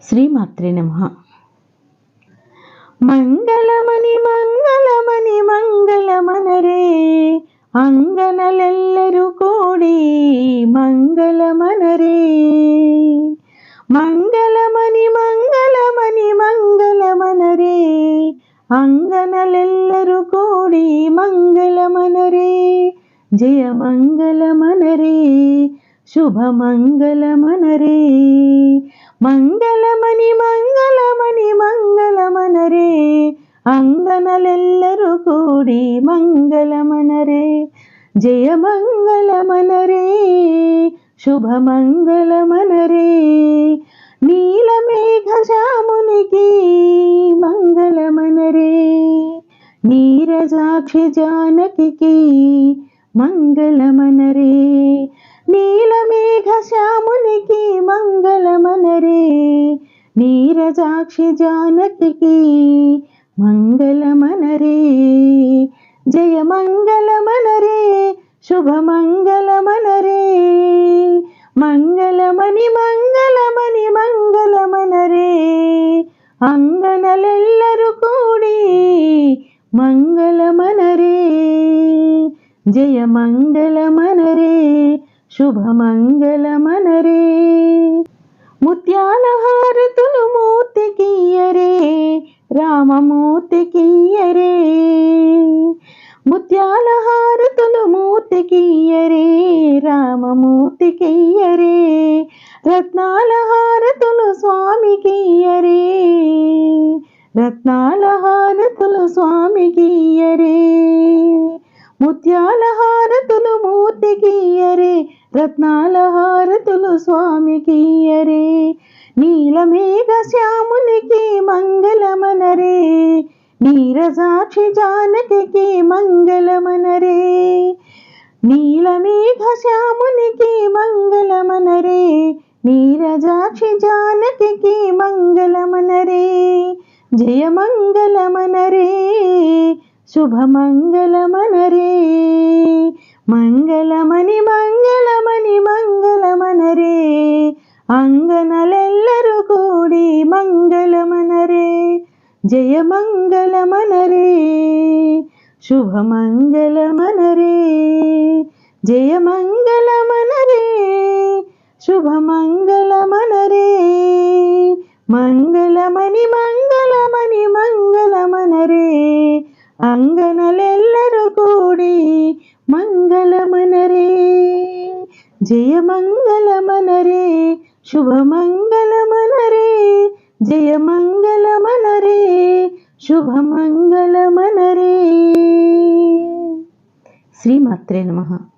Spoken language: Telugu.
శ్రీమాత్రే నమః. మంగళమని మంగళమని మంగళమనరే, అంగనలెల్లరు కూడి మంగళమనరే. మంగళమని మంగళమని మంగళమనరే, అంగనలెల్లరు కూడి మంగళమనరే. జయ మంగళమనరే, శుభమంగళమనరే. మంగళమని మంగళమని మంగళమనరే, అంగనలెల్లరు కూడి మంగళమనరే. జయ మంగళమనరే, శుభమంగళమనరే. నీలమేఘ శ్యామునికి మంగళమనరే, నీరజాక్షి జానకి మంగళమనరే. నీలమేఘ శ్యామునికి మంగళమనరే, నీరజాక్షి జానకి మంగళమనరే. జయ మంగళమనరే, శుభమంగళమనరే. మంగళమని మంగళమని మంగళమనరే, అంగనలెల్లరు కూడి మంగళమనరే. జయ మంగళమనరే, శుభమంగళమనరే. ముత్యాల హారతులు మూర్తికియ్యరే, రామమూర్తికియ్యరే. ముత్యాల హారతులు మూర్తికియ్యరే, రామమూర్తికియ్యరే. రత్నాల హారతులు స్వామికియ్యరే, రత్నాల హారతులు స్వామికియ్యరే. ముత్యాల హారతులు మూర్తికియ్యరే, రత్నాల హారతులు స్వామికియ్యరే. నీలమేఘ శ్యామునికి మంగళమనరే, నీరజాక్షి జానకి మంగళమనరే. నీలమేఘ శ్యామునికి మంగళమనరే, నీరజాక్షి జానకి మంగళమనరే. జయ మంగళమనరే, శుభమంగళమనరే. మంగళమని మంగళమని మంగళమనరే, అంగనలెల్లరు కూడి మంగళమనరే. జయ మంగళమనరే, శుభమంగళమనరే. జయ మంగళమనరే, శుభమంగళమనరే. మంగళమని మంగళమని మంగళమనరే, అంగనలెల్లరు కూడి మంగళమనరే. జయ మంగళమనరే, శుభమంగళమనరే. జయ మంగళమనరే, శుభమంగళమనరే. శ్రీమాత్రే నమః.